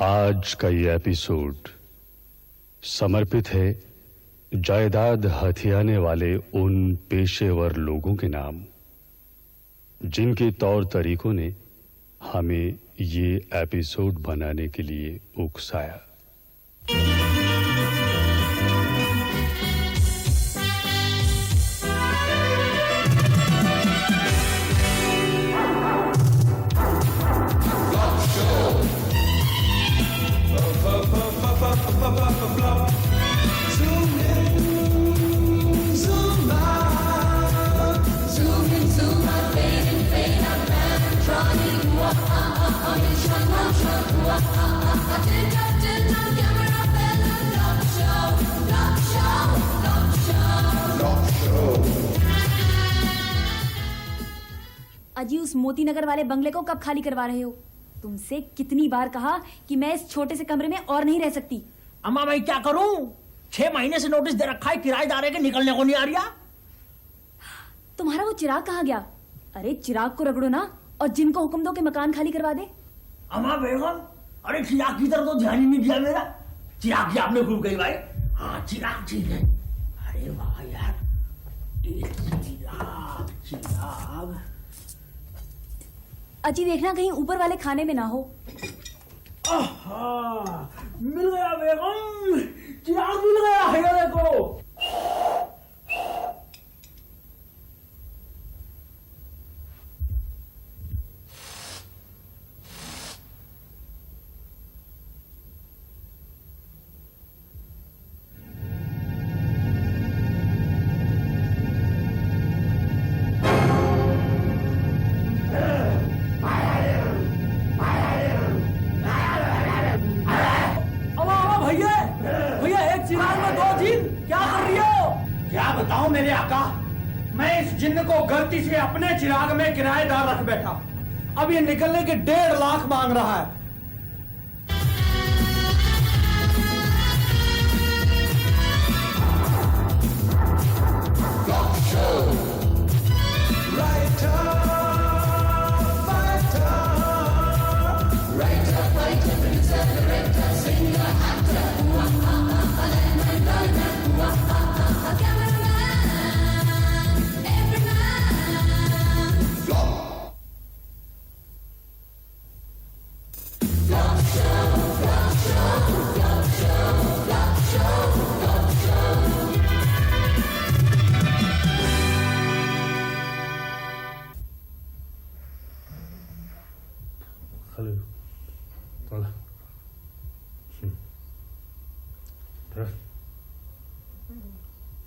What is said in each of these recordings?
आज का ये एपिसोड समर्पित है जायदाद हथियाने वाले उन पेशेवर लोगों के नाम जिनके तौर तरीकों ने हमें ये एपिसोड बनाने के लिए उकसाया। अजी उस मोती नगर वाले बंगले को कब खाली करवा रहे हो? तुमसे कितनी बार कहा कि मैं इस छोटे से कमरे में और नहीं रह सकती। अम्मा मैं क्या करूं? 6 महीने से नोटिस दे रखा है, किराएदार है कि निकलने को नहीं आ रहा। तुम्हारा वो चिराग कहाँ गया? अरे चिराग को रगड़ो ना और जिनको हुक्म दो कि मकान खाली करवा दे। अम्मा बेगम, अरे चिराग की तरफ तो ध्यान ही नहीं दिया मेरा। चिराग की आपने खूब कही भाई। हाँ चिराग ठीक है। अरे वाह यार, चिराग चिराग। अजी देखना कहीं ऊपर वाले खाने में ना हो। मिल गया बेगम, चिराग मिल गया है देखो। क्या बताऊं मेरे आका, मैं इस जिन्न को गलती से अपने चिराग में किराएदार रख बैठा। अब ये निकलने के 1.5 लाख मांग रहा है।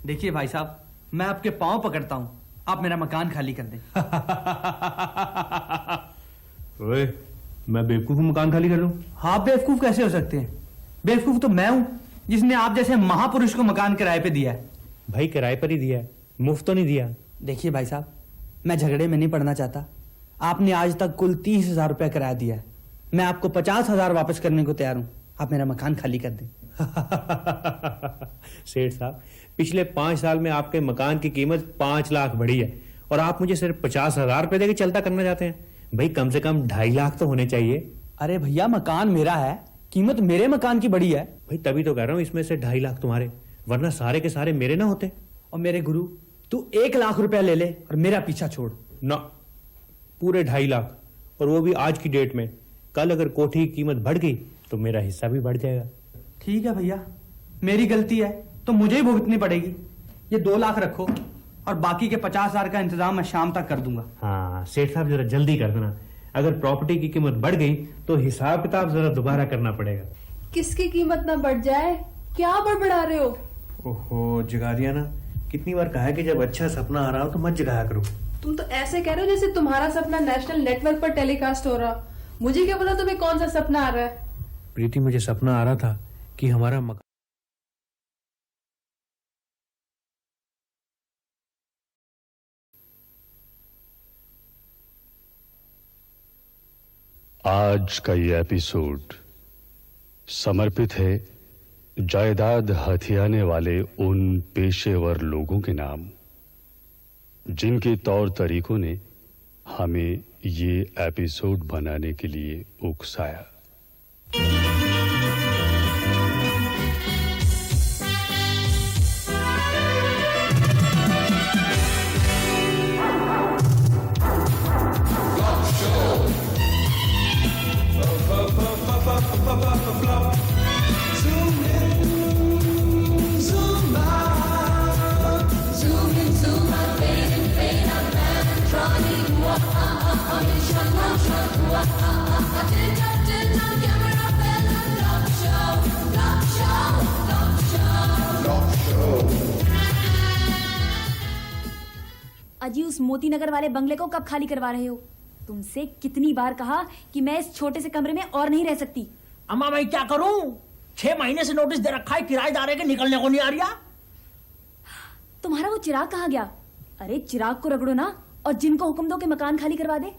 देखिए भाई साहब, मैं आपके पांव पकड़ता हूं, आप मेरा मकान खाली कर दें। ओए, मैं बेवकूफ मकान खाली कर लूं? आप बेवकूफ कैसे हो सकते हैं? बेवकूफ तो मैं हूं जिसने आप जैसे महापुरुष को मकान किराए पे दिया है। भाई किराए पर ही दिया है, मुफ्त तो नहीं दिया। देखिए भाई साहब, मैं झगड़े में नहीं पड़ना चाहता। आपने आज तक कुल 30,000 रुपया किराया दिया है। मैं आपको 50,000 वापस करने को तैयार हूं। आप मेरा मकान खाली कर दें। सेठ साहब, पिछले 5 साल में आपके मकान की कीमत 5 लाख बढ़ी है और आप मुझे सिर्फ 50,000 रुपए देके चलता करना चाहते हैं। भाई कम से कम 2.5 लाख तो होने चाहिए। अरे भैया, मकान मेरा है, कीमत मेरे मकान की बढ़ी है। भाई तभी तो कह रहा हूं, इसमें से 2.5 लाख तुम्हारे, वरना सारे के सारे मेरे ना होते। और मेरे गुरु, तू 1 लाख रुपया ले ले और मेरा पीछा छोड़ ना। पूरे 2.5 लाख, और वो भी आज की डेट में। कल अगर कोठी की कीमत बढ़ गई तो मेरा हिस्सा भी बढ़ जाएगा। ठीक है भैया, मेरी गलती है तो मुझे ही भुगतनी पड़ेगी। ये 2 लाख रखो और बाकी के 50,000 का इंतजाम मैं शाम तक कर दूंगा। हाँ सेठ साहब, जरा जल्दी कर देना। अगर प्रॉपर्टी की कीमत बढ़ गई तो हिसाब किताब जरा दोबारा करना पड़ेगा। किसकी कीमत ना बढ़ जाए, क्या बड़बड़ा रहे हो? ओहो जगारिया ना, कितनी बार कहा है कि जब अच्छा सपना आ रहा हो तो मत जगाया करो। तुम तो ऐसे कह रहे हो जैसे तुम्हारा सपना नेशनल नेटवर्क पर टेलीकास्ट हो रहा। मुझे क्या पता तुम्हें कौन सा सपना आ रहा है? प्रीति, मुझे सपना आ रहा था कि हमारा मकान आज का ये एपिसोड समर्पित है जायदाद हथियाने वाले उन पेशेवर लोगों के नाम जिनके तौर तरीकों ने हमें ये एपिसोड बनाने के लिए उकसाया। उस मोती नगर वाले बंगले को कब खाली करवा रहे हो? तुमसे कितनी बार कहा कि मैं इस छोटे से कमरे में और नहीं रह सकती। अम्मा मैं क्या करूं? 6 महीने से नोटिस दे रखा है, किराएदार है कि निकलने को नहीं आ रहा। तुम्हारा वो चिराग कहाँ गया? अरे चिराग को रगड़ो ना और जिनको हुक्म दो कि मकान खाली करवा दे।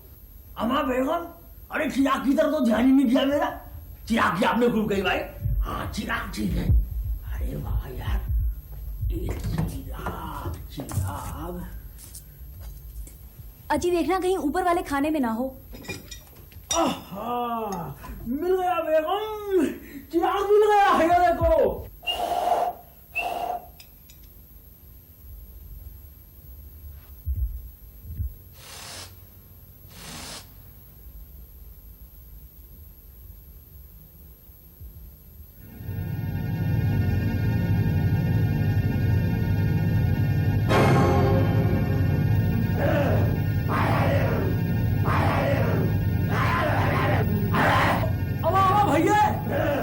अम्मा बेगम, अरे चिराग की तरफ तो ध्यान ही नहीं दिया मेरा। चिराग की आपने भूल गई भाई। हाँ चिराग ठीक है। अरे वाह यार, चिराग चिराग। अजी देखना कहीं ऊपर वाले खाने में ना हो। आहा, मिल गया बेगम, चिराग मिल गया है ये देखो।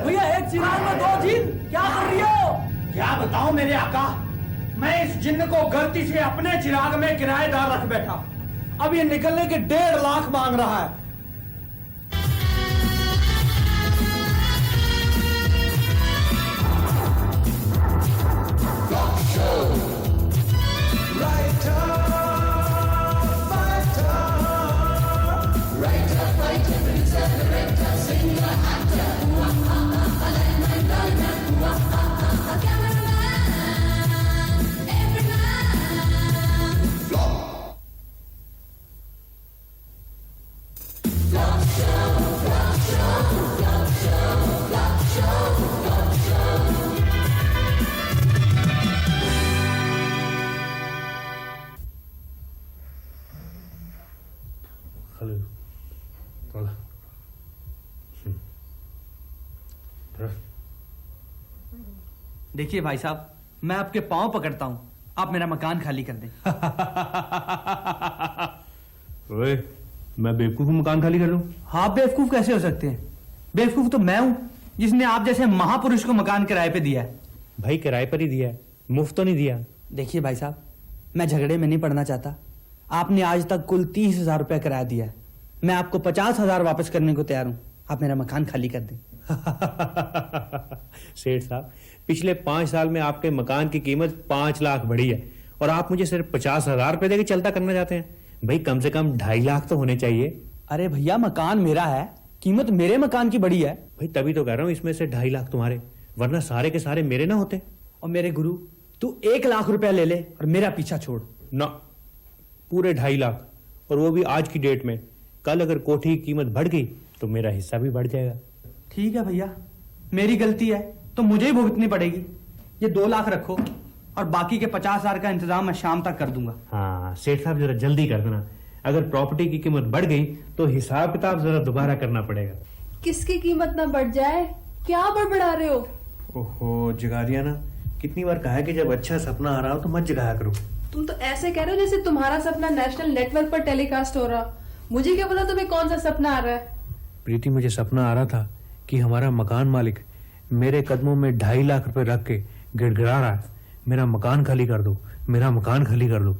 भैया एक चिराग में 2 जिन, क्या कर रही हो? क्या बताऊं मेरे आका, मैं इस जिन्न को गलती से अपने चिराग में किराएदार रख बैठा। अब ये निकलने के 1.5 लाख मांग रहा है। देखिए भाई साहब, मैं आपके पांव पकड़ता हूं, आप मेरा मकान खाली कर दें। ओए, मैं बेवकूफ हूं मकान खाली कर लूं? आप बेवकूफ कैसे हो सकते हैं? बेवकूफ तो मैं हूं जिसने आप जैसे महापुरुष को मकान किराए पे दिया है। भाई किराए पर ही दिया है, मुफ्त तो नहीं दिया। देखिए भाई साहब, मैं झगड़े में नहीं पड़ना चाहता। आपने आज तक कुल 30,000 रुपया किराया दिया है। मैं आपको 50,000 वापस करने को तैयार हूं। आप मेरा मकान खाली कर दें। सेठ साहब, पिछले 5 साल में आपके मकान की कीमत 5 लाख बढ़ी है और आप मुझे सिर्फ 50,000 रुपए देके चलता करना चाहते हैं। भाई कम से कम 2.5 लाख तो होने चाहिए। अरे भैया, मकान मेरा है, कीमत मेरे मकान की बढ़ी है। भाई तभी तो कह रहा हूं, इसमें से 2.5 लाख तुम्हारे, वरना सारे के सारे मेरे ना होते। और मेरे गुरु, तू 1 लाख रुपया ले ले और मेरा पीछा छोड़ ना। पूरे 2.5 लाख, और वो भी आज की डेट में। कल अगर कोठी की कीमत बढ़ गई तो मेरा हिस्सा भी बढ़ जाएगा। ठीक है भैया, मेरी गलती है तो मुझे ही भुगतनी पड़ेगी। ये 2 लाख रखो और बाकी के 50,000 का इंतजाम मैं शाम तक कर दूंगा। हाँ सेठ साहब, जरा जल्दी कर देना। अगर प्रॉपर्टी की कीमत बढ़ गई तो हिसाब किताब जरा दोबारा करना पड़ेगा। किसकी कीमत ना बढ़ जाए, क्या बड़बड़ा रहे हो? ओहो, जगा दिया ना। कितनी बार कहा है कि जब अच्छा सपना आ रहा हो तो मत जगाया करो। तुम तो ऐसे कह रहे हो जैसे तुम्हारा सपना नेशनल नेटवर्क पर टेलीकास्ट हो रहा। मुझे क्या पता तुम्हें कौन सा सपना आ रहा है? प्रीति, मुझे सपना आ रहा था कि हमारा मकान मालिक मेरे कदमों में 2.5 लाख रुपए रख के गिड़गिड़ा रहा है, मेरा मकान खाली कर दो, मेरा मकान खाली कर दो।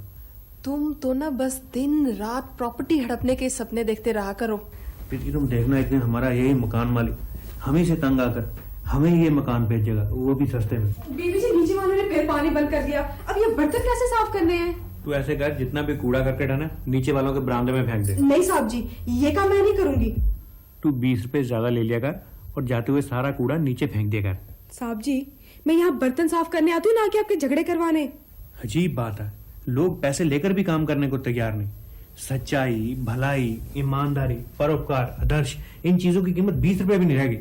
तुम तो ना बस दिन रात प्रॉपर्टी हड़पने के सपने देखते रहा करो। प्रीति, तुम देखना, एक दिन हमारा यही मकान मालिक हमें से तंग आकर हमें ये मकान बेचेगा, वो भी सस्ते में। बीबी जी, नीचे वालों ने फिर पानी बंद कर दिया, अब ये बर्तन कैसे साफ करने हैं? तू ऐसे कर, जितना भी कूड़ा करके डाना नीचे वालों के बरामदे में फेंक दे। नहीं साहब जी, ये काम मैं नहीं करूंगी। तू 20 रुपए ज्यादा ले लिया कर और जाते हुए सारा कूड़ा नीचे फेंक दिया कर। साहब जी, मैं यहाँ बर्तन साफ करने आती हूँ, ना कि आपके झगड़े करवाने। अजीब बात है, लोग पैसे लेकर भी काम करने को तैयार नहीं। सच्चाई, भलाई, ईमानदारी, परोपकार, आदर्श, इन चीजों की कीमत 20 रुपए भी नहीं रहेगी।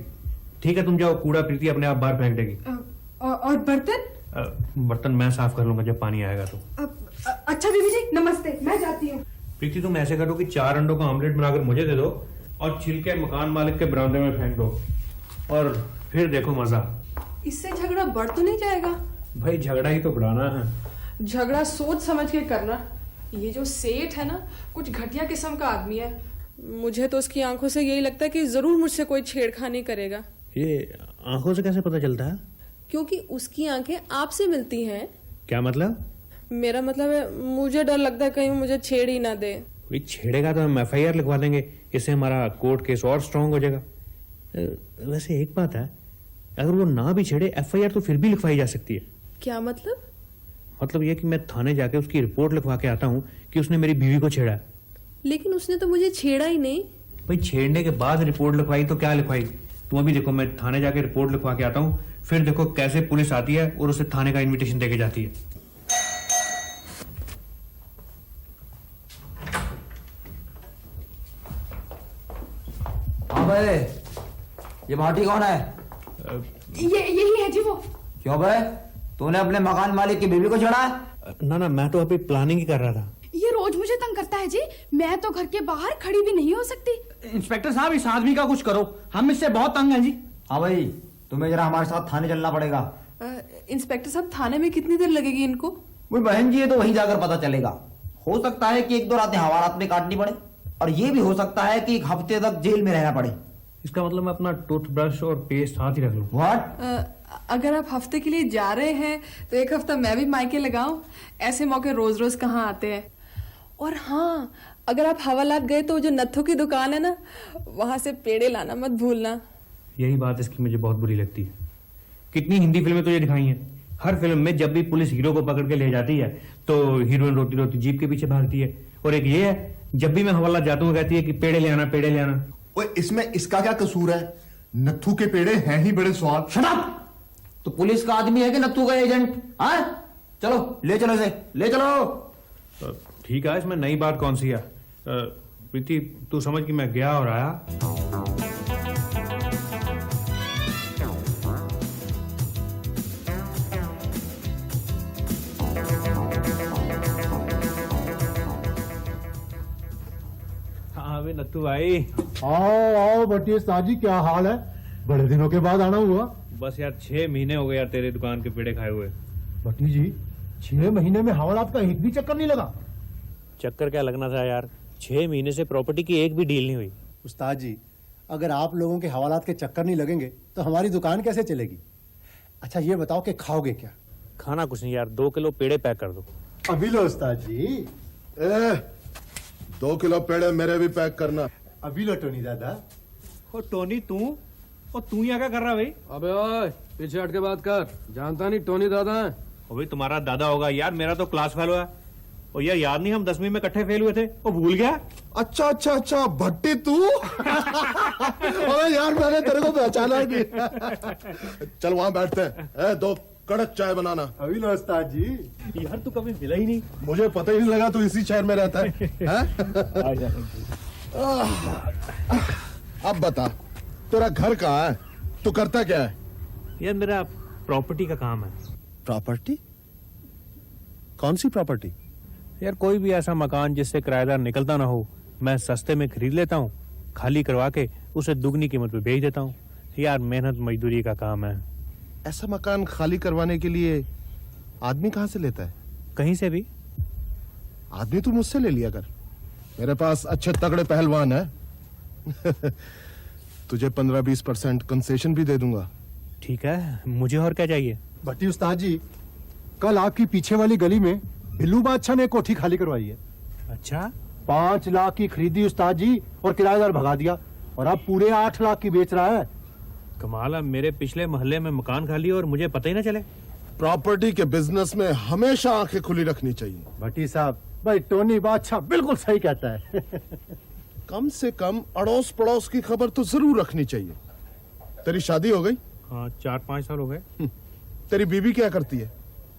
ठीक है, तुम जाओ, कूड़ा प्रीति अपने आप बाहर फेंक देगी। और बर्तन? बर्तन मैं साफ कर लूंगा जब पानी आएगा तो। अच्छा बीबी जी, नमस्ते, मैं जाती हूँ। प्रीति, तुम ऐसे करो कि 4 अंडों का ऑमलेट बनाकर मुझे दे दो और छिलके मकान मालिक के बरामदे में फेंक दो, और फिर देखो मजा। इससे झगड़ा बढ़ तो नहीं जाएगा? भाई झगड़ा ही तो बढ़ाना है। झगड़ा सोच समझ के करना। ये जो सेठ है ना, कुछ घटिया किस्म का आदमी है। मुझे तो उसकी आंखों से यही लगता है कि जरूर मुझसे कोई छेड़खानी करेगा। ये आंखों से कैसे पता चलता है? क्योंकि उसकी आंखें आपसे मिलती हैं। क्या मतलब? मेरा मतलब है मुझे डर लगता है कहीं वो मुझे छेड़ ही ना दे। भाई छेड़ेगा तो हम FIR लिखवा देंगे, इससे हमारा कोर्ट केस और स्ट्रांग हो जाएगा। वैसे एक बात है, अगर वो ना भी छेड़े FIR तो फिर भी लिखवाई जा सकती है। क्या मतलब? मतलब ये कि मैं थाने जाके उसकी रिपोर्ट लिखवा के आता हूँ कि उसने मेरी बीवी को छेड़ा है। लेकिन उसने तो मुझे छेड़ा ही नहीं। भाई छेड़ने के बाद रिपोर्ट लिखवाई तो क्या लिखवाई? तुम अभी देखो, मैं थाने जाके रिपोर्ट लिखवा के आता हूँ, फिर देखो कैसे पुलिस आती है और उसे थाने का इनविटेशन देके जाती है। हाँ भाई, ये भाटी कौन है? यही है जी वो। क्यों भाई, तूने अपने मकान मालिक की बीवी को छेड़ा? ना मैं तो अभी प्लानिंग ही कर रहा था। ये रोज मुझे तंग करता है जी, मैं तो घर के बाहर खड़ी भी नहीं हो सकती। इंस्पेक्टर साहब, इस आदमी का कुछ करो, हम इससे बहुत तंग हैं जी। हाँ भाई, तुम्हें जरा हमारे साथ थाने चलना पड़ेगा। इंस्पेक्टर साहब, थाने में कितनी देर लगेगी इनको? वो बहन जी है तो वहीं जाकर पता चलेगा। हो सकता है कि 1-2 रातें हवालात में काटनी पड़े, और ये भी हो सकता है कि 1 हफ्ते तक जेल में रहना पड़े। इसका मतलब मैं अपना टूथब्रश और पेस्ट साथ ही रख लूं। व्हाट? अगर आप हफ्ते के लिए जा रहे हैं तो 1 हफ्ता मैं भी मायके लगाऊं? ऐसे मौके रोज रोज कहाँ आते हैं। और हाँ, अगर आप हवालात गए तो जो नत्थों की दुकान है ना, वहां से पेड़े लाना मत भूलना। यही बात इसकी मुझे बहुत बुरी लगती है। कितनी हिंदी फिल्में तो ये दिखाई हैं, हर फिल्म में जब भी पुलिस हीरो को पकड़ के ले जाती है तो हीरोइन रोती रोती जीप के पीछे भागती है। और एक ये है, जब भी मैं हवालात जाता हूँ कहती है कि पेड़े ले आना, पेड़े ले आना। ओए, इसमें इसका क्या कसूर है? नत्थू के पेड़े हैं ही बड़े स्वाद। Shut up! तो पुलिस का आदमी है कि नत्थू का एजेंट? हाँ, चलो ले चलो इसे, ले चलो। ठीक है, इसमें नई बात कौन सी है? प्रीति, तू समझ कि मैं गया और आया। हाँ वे नत्थू भाई। आओ आओ भट्टी उस्ताद जी, क्या हाल है? बड़े दिनों के बाद आना हुआ। बस यार 6 महीने हो गए यार तेरे दुकान के पेड़े खाए हुए। भट्टी जी, 6 महीने में हवालात का एक भी चक्कर नहीं लगा? चक्कर क्या लगना था यार, 6 महीने से प्रॉपर्टी की एक भी डील नहीं हुई। उस्ताद जी, अगर आप लोगों के हवालात के चक्कर नहीं लगेंगे तो हमारी दुकान कैसे चलेगी? अच्छा ये बताओ कि खाओगे क्या? खाना कुछ नहीं यार, 2 किलो पेड़े पैक कर दो। अभी लो उस्ताद जी। 2 किलो पेड़े मेरे भी पैक करना। अभी लो टोनी दादा। ओ टोनी, तू यहाँ क्या कर रहा भाई? अबे ओए, पीछे हट के बात कर, जानता नहीं टोनी दादा है। ओ भाई तुम्हारा दादा होगा यार, मेरा तो क्लास फेल हुआ। और यार याद नहीं, हम 10वीं में इकट्ठे फेल हुए थे, वो भूल गया। अच्छा अच्छा अच्छा, भट्टी तू? अरे यार मैंने तेरे को पहचाना नहीं। चल वहां बैठते हैं। 2 कड़क चाय बनाना। अभी लो उस्ताद जी। यार तू कभी मिला ही नहीं। मुझे पता ही नहीं लगा तू इसी शहर में रहता है, हैं? अब बता, तेरा घर कहाँ है? तू करता क्या है? यार मेरा प्रॉपर्टी का काम है। प्रॉपर्टी? कौन सी प्रॉपर्टी? यार कोई भी ऐसा मकान जिससे किराएदार निकलता ना हो, मैं सस्ते में खरीद लेता हूँ, खाली करवा के उसे दुगनी कीमत पे बेच देता हूँ। यार मेहनत मजदूरी का काम है। ऐसा मकान खाली करवाने के लिए आदमी कहाँ से लेता है? कहीं से भी। आदमी तू मुझसे ले लिया कर, मेरे पास अच्छे तगड़े पहलवान है। तुझे 15-20% कंसेशन भी दे दूंगा। ठीक है, मुझे और क्या चाहिए? भट्टी उस्ताद जी, कल आपकी पीछे वाली गली में बिल्लू बादशाह ने एक कोठी खाली करवाई है। अच्छा? 5 लाख की खरीदी उस्ताद जी, और किराएदार भगा दिया, और अब पूरे 8 लाख की बेच रहा है। कमाल है, मेरे पिछले मोहल्ले में मकान खाली और मुझे पता ही ना चले। प्रॉपर्टी के बिजनेस में हमेशा आंखें खुली रखनी चाहिए। भट्टी साहब, भाई टोनी बादशाह बिल्कुल सही कहता है। कम से कम अड़ोस पड़ोस की खबर तो जरूर रखनी चाहिए। तेरी शादी हो गई? हाँ, 4-5 साल हो गए। तेरी बीवी क्या करती है?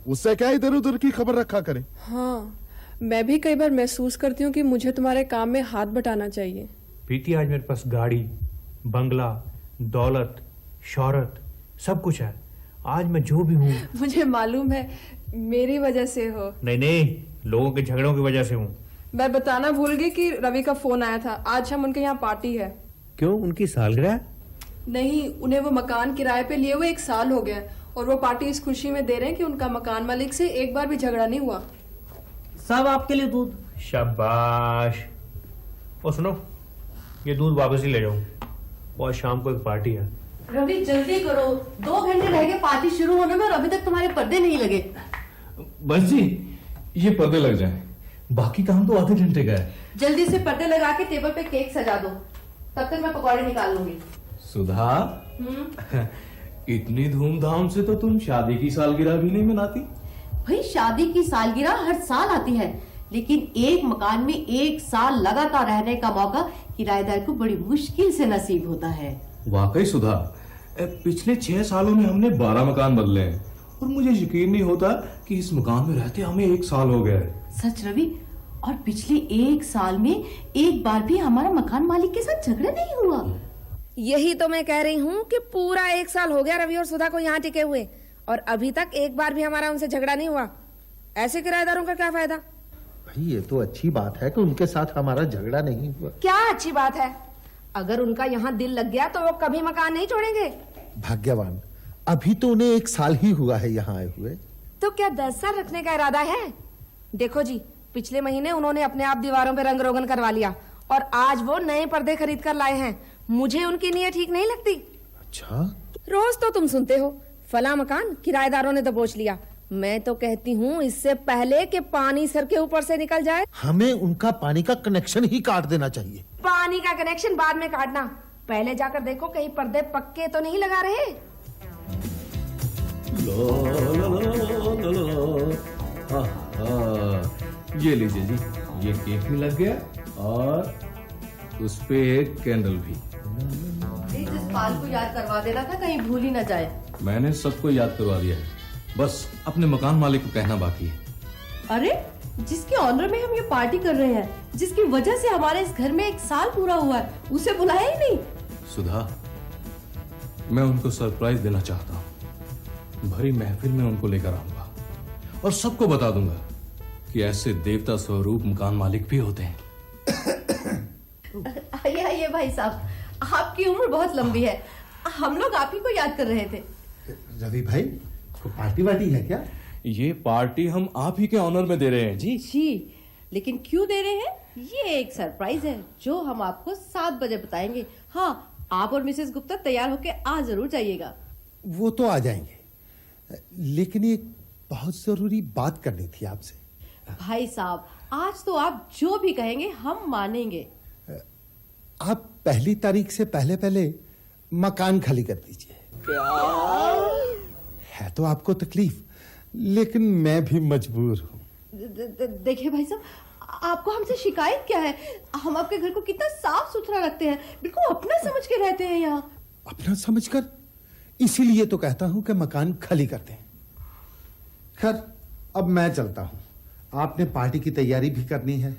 उससे क्या इधर उधर की खबर रखा करे? हाँ, मैं भी कई बार महसूस करती हूँ कि मुझे तुम्हारे काम में हाथ बटाना चाहिए। प्रीति, आज मेरे पास गाड़ी, बंगला, दौलत, शोहरत सब कुछ है। आज मैं जो भी हूँ। मुझे मालूम है, मेरी वजह से हो। नहीं, लोगों के झगड़ों की वजह से हूँ। मैं बताना भूल गई कि रवि का फोन आया था। आज हम उनके यहाँ पार्टी है। क्यों, उनकी सालगिरह? नहीं, उन्हें वो मकान किराए पे लिए हुए 1 साल हो गया, और वो पार्टी इस खुशी में दे रहे हैं कि उनका मकान मालिक से एक बार भी झगड़ा नहीं हुआ। सब आपके लिए दूध। शाबाश। और सुनो, ये दूध वापस ही ले जाऊं, और शाम को एक पार्टी है। रवि जल्दी करो, 2 घंटे रह गए पार्टी शुरू होने में और अभी तक तुम्हारे पर्दे नहीं लगे। बस जी, ये पर्दे लग जाएं, बाकी काम तो आधे घंटे का है। जल्दी से पर्दे लगा के टेबल पे केक सजा दो, तब तक मैं पकौड़े निकाल लूंगी। सुधा, इतनी धूमधाम से तो तुम शादी की सालगिरह भी नहीं मनाती। भाई शादी की सालगिरह हर साल आती है, लेकिन एक मकान में एक साल लगातार रहने का मौका किराएदार को बड़ी मुश्किल से नसीब होता है। वाकई सुधा, पिछले 6 सालों में हमने 12 मकान बदले हैं और मुझे यकीन नहीं होता कि इस मकान में रहते हमें 1 साल हो गया है। सच रवि, और पिछले 1 साल में एक बार भी हमारा मकान मालिक के साथ झगड़ा नहीं हुआ। यही तो मैं कह रही हूँ कि पूरा 1 साल हो गया रवि और सुधा को यहाँ टिके हुए, और अभी तक एक बार भी हमारा उनसे झगड़ा नहीं हुआ। ऐसे किराएदारों का क्या फायदा? भाई ये तो अच्छी बात है कि उनके साथ हमारा झगड़ा नहीं हुआ। क्या अच्छी बात है? अगर उनका यहाँ दिल लग गया तो वो कभी मकान नहीं छोड़ेंगे। भाग्यवान, अभी तो उन्हें 1 साल ही हुआ है यहाँ आए हुए। तो क्या 10 साल रखने का इरादा है? देखो जी, पिछले महीने उन्होंने अपने आप दीवारों पे रंग रोगन करवा लिया और आज वो नए पर्दे खरीद कर लाए हैं। मुझे उनकी नीयत ठीक नहीं लगती। अच्छा, रोज तो तुम सुनते हो फला मकान किराएदारों ने दबोच लिया। मैं तो कहती हूँ इससे पहले कि पानी सर के ऊपर से निकल जाए, हमें उनका पानी का कनेक्शन ही काट देना चाहिए। पानी का कनेक्शन बाद में काटना, पहले जाकर देखो कहीं पर्दे पक्के तो नहीं लगा रहे। ये लीजिए जी, ये केक भी लग गया और उस पे एक कैंडल भी। जसपाल को याद करवा देना था, कहीं भूल ही न जाए। मैंने सबको याद करवा दिया है, बस अपने मकान मालिक को कहना बाकी है। अरे, जिसके ऑनर में हम ये पार्टी कर रहे हैं, जिसकी वजह से हमारे इस घर में 1 साल पूरा हुआ है, उसे बुलाया ही नहीं। सुधा, मैं उनको सरप्राइज देना चाहता हूँ। भरी महफिल में उनको लेकर आऊंगा और सबको बता दूंगा कि ऐसे देवता स्वरूप मकान मालिक भी होते हैं। आइए भाई साहब, आपकी उम्र बहुत लंबी है, हम लोग आप ही को याद कर रहे थे। रवि भाई, को पार्टी वार्टी है क्या? ये पार्टी हम आप ही के ऑनर में दे रहे हैं जी। जी, लेकिन क्यों दे रहे हैं? ये एक सरप्राइज है जो हम आपको 7 बजे बताएंगे। हाँ, आप और मिसेस गुप्ता तैयार होके आज जरूर जाइएगा। वो तो आ जाएंगे, लेकिन एक बहुत जरूरी बात करनी थी आपसे। भाई साहब, आज तो आप जो भी कहेंगे हम मानेंगे। आप 1 तारीख से पहले मकान खाली कर दीजिए। है तो आपको तकलीफ, लेकिन मैं भी मजबूर हूँ। देखिए भाई साहब, आपको हमसे शिकायत क्या है? हम आपके घर को कितना साफ सुथरा रखते हैं, बिल्कुल अपना समझ के रहते हैं यहाँ। अपना समझकर? इसीलिए तो कहता हूँ कि मकान खाली करते हैं। खैर, अब मैं चलता हूँ, आपने पार्टी की तैयारी भी करनी है।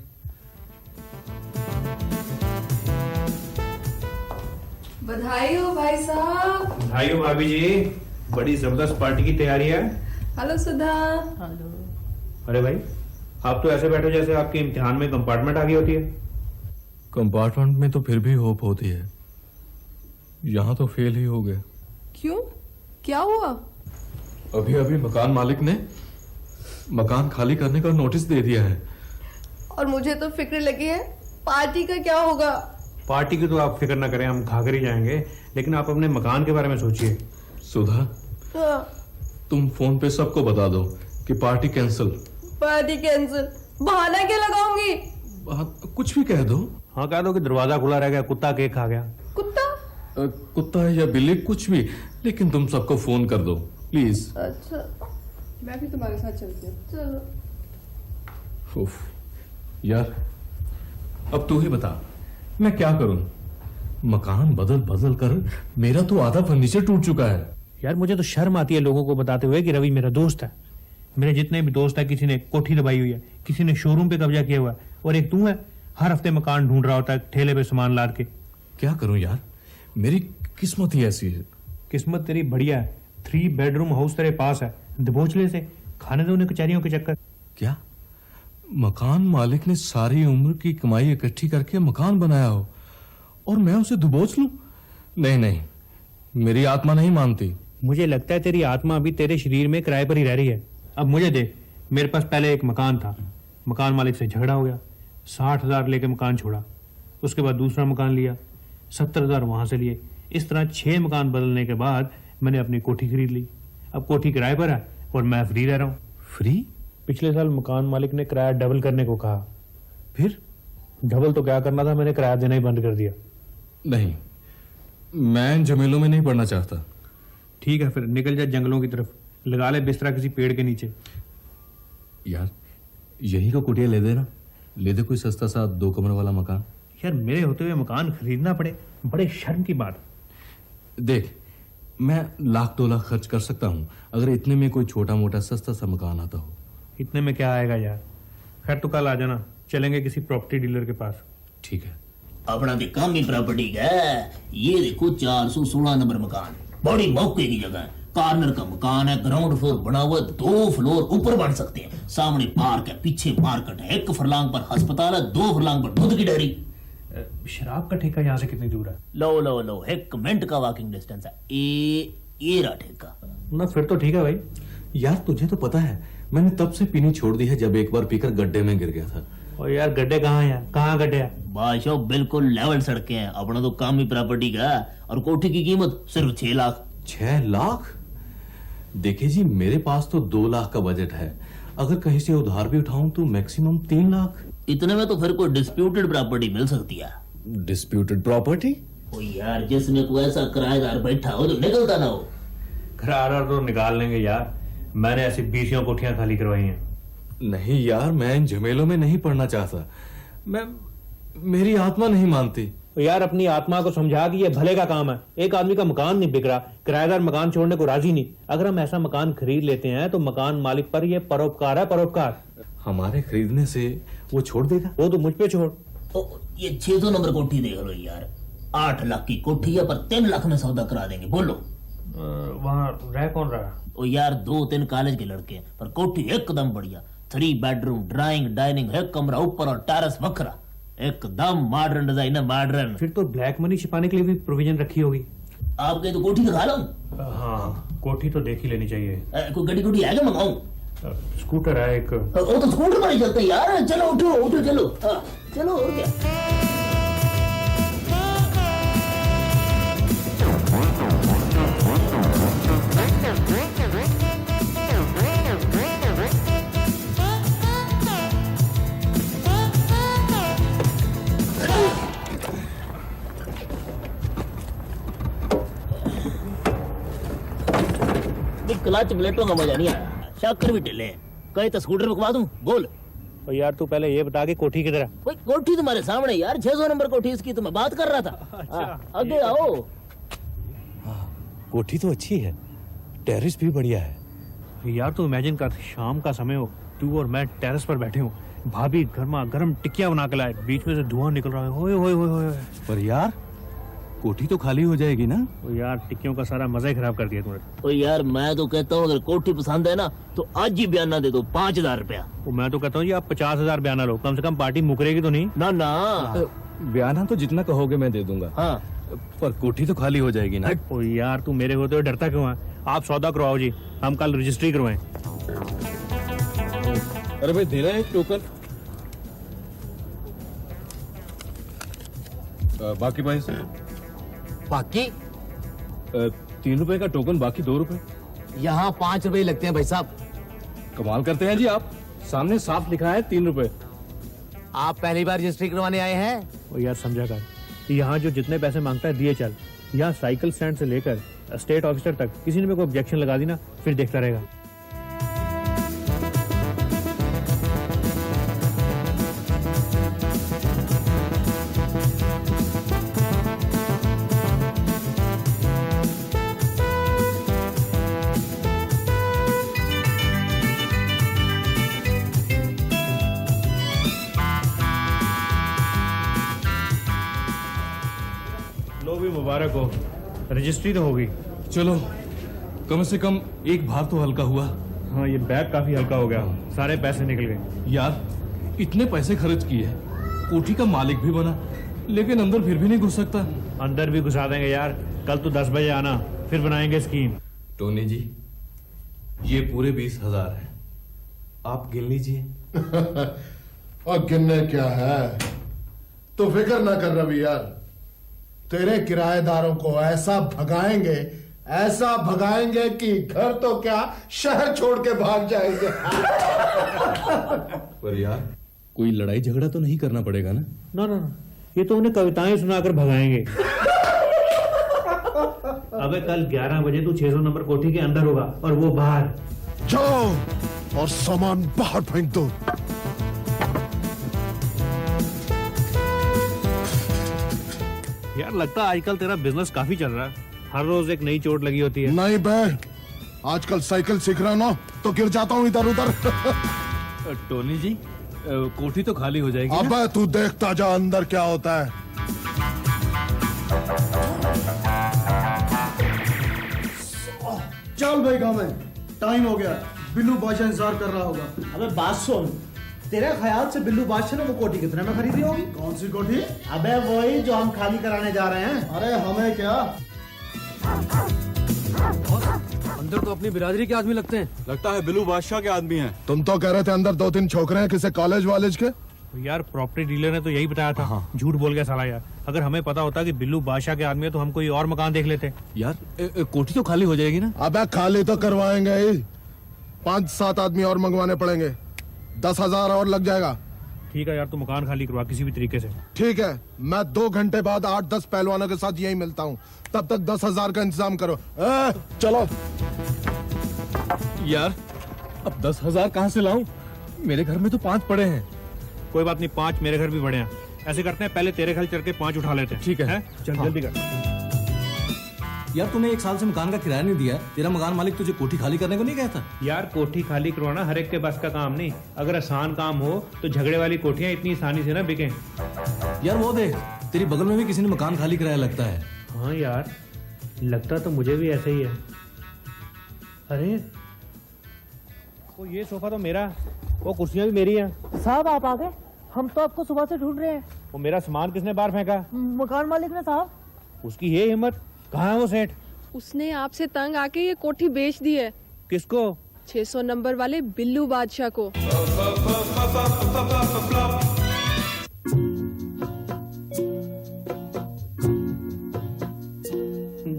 बधाई हो भाई साहब। बधाई हो भाभी जी, बड़ी जबरदस्त पार्टी की तैयारी है। हेलो सुधा। हेलो। अरे भाई, आप तो ऐसे बैठे जैसे आपके इम्तिहान में कंपार्टमेंट आ गई होती है। कंपार्टमेंट में तो फिर भी होप होती है, यहाँ तो फेल ही हो गए। क्यों, क्या हुआ? अभी अभी मकान मालिक ने मकान खाली करने का नोटिस दे दिया है। और मुझे तो फिक्र लगी है, पार्टी का क्या होगा? पार्टी की तो आप फिक्र ना करें, हम खाकर ही जाएंगे, लेकिन आप अपने मकान के बारे में सोचिए। सुधा, तुम फोन पे सबको बता दो कि पार्टी कैंसिल। Party cancel? बहाना क्या लगाऊंगी? कुछ भी कह दो। हाँ, कह दो कि दरवाजा खुला रह गया, कुत्ता केक खा गया। कुत्ता? कुत्ता है या बिल्ली, कुछ भी, लेकिन तुम सबको फोन कर दो प्लीज। अच्छा, मैं भी तुम्हारे साथ चलती हूँ। चलो। उफ, यार अब तू ही बता मैं क्या करूं? मकान बदल बदल कर मेरा तो आधा फर्नीचर टूट चुका है। यार मुझे तो शर्म आती है लोगों को बताते हुए कि रवि मेरा दोस्त है। मेरे जितने भी दोस्त है, किसी ने कोठी दबाई हुई है, किसी ने शोरूम पे कब्जा किया हुआ है, और एक तू है हर हफ्ते मकान ढूंढ रहा होता है ठेले पे सामान लाद के। क्या करूं यार, मेरी किस्मत ही ऐसी है। किस्मत तेरी बढ़िया है, 3 बेडरूम हाउस तेरे पास है, दबोच ले से, खाने दो उन्हें कचहरियों के चक्कर। क्या मकान मालिक ने सारी उम्र की कमाई इकट्ठी करके मकान बनाया हो और मैं उसे दबोच लूं? नहीं नहीं, मेरी आत्मा नहीं मानती। मुझे लगता है तेरी आत्मा अभी तेरे शरीर में किराए पर ही रह रही है। अब मुझे देख, मेरे पास पहले एक मकान था, मकान मालिक से झगड़ा हो गया, 60,000 लेके मकान छोड़ा, उसके बाद दूसरा मकान लिया, 70,000 वहां से लिए। इस तरह 6 मकान बदलने के बाद मैंने अपनी कोठी खरीद ली। अब कोठी किराए पर है और मैं फ्री रह रहा हूँ। फ्री? पिछले साल मकान मालिक ने किराया डबल करने को कहा, फिर डबल तो क्या करना था, मैंने किराया देना ही बंद कर दिया। नहीं, मैं इन झमेलों में नहीं पड़ना चाहता। ठीक है, फिर निकल जा जंगलों की तरफ, लगा ले बिस्तरा किसी पेड़ के नीचे। यार यही को कुटिया ले देना, ले दे कोई सस्ता सा 2 कमरे वाला मकान। यार मेरे होते हुए मकान खरीदना पड़े, बड़े शर्म की बात। देख, मैं 1-2 लाख खर्च कर सकता हूँ अगर इतने में कोई छोटा मोटा सस्ता सा मकान आता हो। इतने में क्या आएगा यार। खैर तो कल आ जाना, चलेंगे किसी प्रॉपर्टी डीलर के पास। ठीक है। अपना तो काम ही प्रॉपर्टी का है। ये देखो 416 नंबर मकान, बड़ी मौके की जगह है, कॉर्नर का मकान है, ग्राउंड फ्लोर बना हुआ, 2 फ्लोर ऊपर बढ़ सकते हैं, सामने पार्क है, पीछे मार्केट है, 1 फरलांग पर अस्पताल है, 2 फरलांग पर दूध की डेयरी। शराब का ठेका यहाँ से कितनी दूर है? लो 1 मिनट का वॉकिंग डिस्टेंस है। ये रहा ठेका ना, फिर तो ठीक है भाई। यार तुझे तो पता है मैंने तब से पीनी छोड़ दी है जब एक बार पीकर गड्ढे में गिर गया था। और यार गड्ढे कहाँ हैं? कहाँ गड्ढे हैं? बादशाह बिल्कुल लेवल सड़कें हैं। अपना तो काम ही प्रॉपर्टी का है, और कोठी की कीमत सिर्फ 6 लाख। 6 लाख? देखिए जी, मेरे पास तो 2 लाख का बजट है, अगर कहीं से उधार भी उठाऊं तो मैक्सिमम 3 लाख। इतने में तो फिर कोई डिस्प्यूटेड प्रॉपर्टी मिल सकती है। Disputed property? ओ यार, जिसमें कोई ऐसा किराएदार बैठा हो जो निकलता ना हो। किराएदार तो निकाल लेंगे यार, मैंने ऐसी 20 कोठियां खाली करवाई हैं। नहीं यार, मैं इन झमेलों में नहीं पड़ना चाहता। मेरी आत्मा नहीं मानती। तो यार अपनी आत्मा को समझा कि ये भले का काम है। एक आदमी का मकान नहीं बिक रहा, किराएदार मकान छोड़ने को राजी नहीं। अगर हम ऐसा मकान खरीद लेते हैं तो मकान मालिक पर ये परोपकार है, परोपकार। हमारे खरीदने से वो छोड़ देगा? वो तो मुझ पे छोड़। ये 600 नंबर कोठी देख लो यार, 8 लाख की कोठी है, पर 3 लाख में सौदा करा देंगे। बोलो वहाँ रह कौन रहा? ओ यार 2-3 कॉलेज के लड़के हैं, पर कोठी एकदम बढ़िया, 3 बेडरूम, ड्राइंग, डाइनिंग, 1 कमरा ऊपर और टेरेस वखरा, एकदम मॉडर्न डिजाइन है, मॉडर्न। फिर तो ब्लैक मनी छिपाने के लिए भी प्रोविजन रखी होगी। आपके तो कोठी दिखा लो। हाँ, कोठी तो देख ही लेनी चाहिए। कोई गड्डी गुड्डी है क्या मंगाऊं? स्कूटर है एक। वो तो स्कूटर पर ही चलते हैं यार। चलो उठो चलो। चलो और क्या। क्लच प्लेटों का मजा नहीं आया, शक्कर भी ढिले हैं। कहीं तो स्कूटर रुकवा दूं? बोल। और यार तू पहले ये बता के कोठी किधर है? भाई कोठी तुम्हारे सामने यार, 600 नंबर कोठी, इसकी तो मैं बात कर रहा था। अच्छा, आगे आओ। कोठी तो अच्छी है, टेरेस भी बढ़िया है। यार तू इमेजिन कर, शाम का समय हो, तू और मैं टेरेस पर बैठे हो, भाभी गर्मा गर्म टिक्कियां बना के लाए, बीच में से धुआं निकल रहा है। होए। पर यार कोठी तो खाली हो जाएगी ना? यार टिक्कियों का सारा मजा ही खराब कर दिया तूने। ओ यार मैं तो कहता हूँ अगर कोठी पसंद है ना तो आज ही बयाना दे दो, 5000 रुपया। मैं तो कहता हूँ जी आप 50,000 बयाना लो, कम से कम पार्टी मुकरेगी तो नहीं। ना बयाना तो जितना कहोगे मैं दे दूंगा। हाँ, पर कोठी तो खाली हो जाएगी ना? ओ यार तू मेरे होते हुए डरता क्यों है? आप सौदा करवाओ जी, हम कल रजिस्ट्री करवाएं। अरे भाई दे रहे हैं एक टोकन। बाकी पैसे? बाकी 3 रुपए का टोकन, बाकी 2 रुपए। यहाँ 5 रुपए लगते हैं भाई साहब। कमाल करते हैं जी आप, सामने साफ लिखा है 3 रुपए। आप पहली बार रजिस्ट्री करवाने आए हैं? ओ यार समझा कर, यहाँ जो जितने पैसे मांगता है दिए चल। यहाँ साइकिल स्टैंड से लेकर स्टेट ऑफिसर तक किसी ने मेरे को ऑब्जेक्शन लगा दी ना, फिर देखता रहेगा। लो भी मुबारक हो, रजिस्ट्री तो होगी। चलो कम से कम एक भार तो हल्का हुआ। हाँ ये बैग काफी हल्का हो गया, सारे पैसे निकल गए। यार इतने पैसे खर्च किए, कोठी का मालिक भी बना, लेकिन अंदर फिर भी नहीं घुस सकता। अंदर भी घुसा देंगे यार, कल तो 10 बजे आना, फिर बनाएंगे स्कीम। टोनी जी ये पूरे 20,000 है, आप गिन लीजिए। और गिनने क्या है, तो फिक्र ना कर रवि यार, तेरे किराएदारों को ऐसा भगाएंगे ऐसा भगाएंगे कि घर तो क्या शहर छोड़ के भाग जाएंगे। पर यार कोई लड़ाई झगड़ा तो नहीं करना पड़ेगा ना? ना ना ना, ये तो उन्हें कविताएं सुनाकर भगाएंगे। अबे कल 11 बजे तू 600 नंबर कोठी के अंदर होगा और वो बाहर। जाओ और सामान बाहर फेंक दो। यार लगता है आजकल तेरा बिजनेस काफी चल रहा है, हर रोज एक नई चोट लगी होती है। नहीं बे, आजकल साइकिल सीख रहा हूं ना तो गिर जाता हूं इधर उधर। टोनी जी कोठी तो खाली हो जाएगी। अबे तू देखता जा अंदर क्या होता है। चल भाई गाँव में टाइम हो गया, बिल्लू बादशाह इंतजार कर रहा होगा। अबे बात सुन, तेरे ख्याल से बिल्लू बादशाह ने वो कोठी कितने में खरीदी होगी? कौन सी कोठी? अबे वही जो हम खाली कराने जा रहे हैं। अरे हमें क्या, अंदर तो अपनी बिरादरी के आदमी लगते हैं। लगता है बिल्लू बादशाह के आदमी हैं। तुम तो कह रहे थे अंदर 2-3 छोकरे हैं, किसी कॉलेज वालेज के। यार प्रॉपर्टी डीलर ने तो यही बताया था। झूठ बोल गया साला यार। अगर हमें पता होता कि बिल्लू बादशाह के आदमी है तो हम कोई और मकान देख लेते। यार कोठी तो खाली हो जाएगी ना? अबे खाली तो करवाएंगे ही, 5-7 आदमी और मंगवाने पड़ेंगे, 10,000 और लग जाएगा। ठीक है यार, तू मकान खाली करवा किसी भी तरीके से। ठीक है, मैं 2 घंटे बाद 8-10 पहलवानों के साथ यही मिलता हूँ, तब तक 10,000 का इंतजाम करो। चलो। यार अब 10,000 कहाँ से लाऊं? मेरे घर में तो 5 पड़े हैं। कोई बात नहीं, 5 मेरे घर भी बड़े हैं। ऐसे करते हैं, पहले तेरे घर चढ़ के 5 उठा लेते हैं। ठीक है? चल जल्दी कर। यार तूने 1 साल से मकान का किराया नहीं दिया, तेरा मकान मालिक तुझे कोठी खाली करने को नहीं कहता? यार कोठी खाली करवाना हर एक के बस का काम नहीं। अगर आसान काम हो तो झगड़े वाली कोठियां इतनी आसानी से ना बिके। यार वो देख, तेरी बगल में भी किसी ने मकान खाली कराया लगता है। हाँ यार, लगता तो मुझे भी ऐसा ही है। अरे वो ये सोफा तो मेरा, वो कुर्सियां भी मेरी हैं। साहब आप आ गए, हम तो आपको सुबह से ढूंढ रहे हैं। वो मेरा सामान किसने बाहर फेंका? मकान मालिक ने साहब। उसकी ये हिम्मत, कहाँ है वो सेठ? उसने आपसे तंग आके ये कोठी बेच दी है। किसको? 600 नंबर वाले बिल्लू बादशाह को।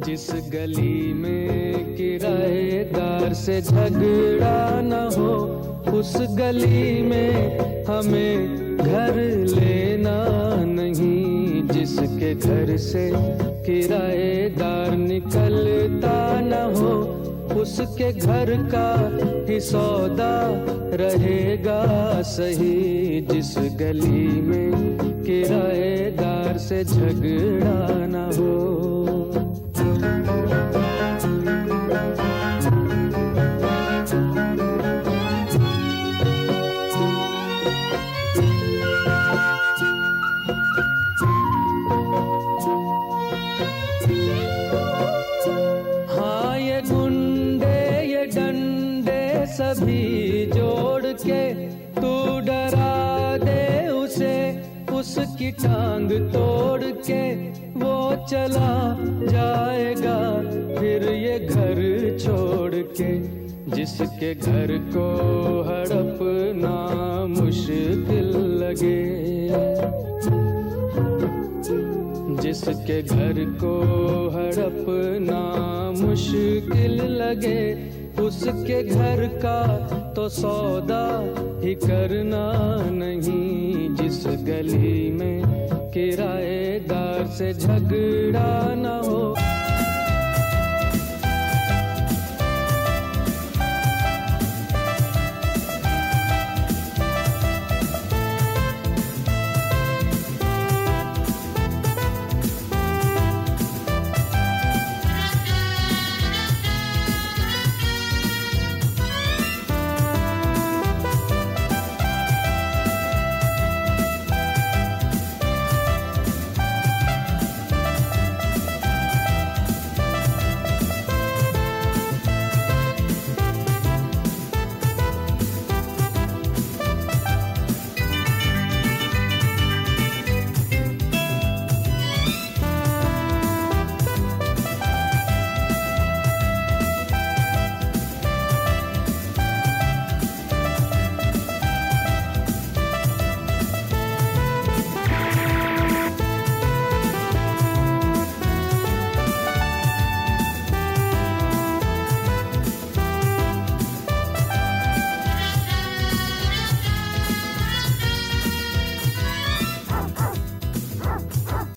जिस गली में किराएदार से झगड़ा न हो, उस गली में हमें घर लेना नहीं। जिसके घर से किराएदार निकलता न हो, उसके घर का ही सौदा रहेगा सही। जिस गली में किराएदार से झगड़ा न हो। हाँ ये गुंडे ये डंडे सभी जोड़ के तू डरा दे उसे, उसकी टांग तोड़ के वो चला जाएगा फिर ये घर छोड़ के। जिसके घर को हड़पना मुश्किल लगे, जिसके घर को हड़पना मुश्किल लगे, उसके घर का तो सौदा ही करना नहीं। जिस गली में किराएदार से झगड़ा न हो,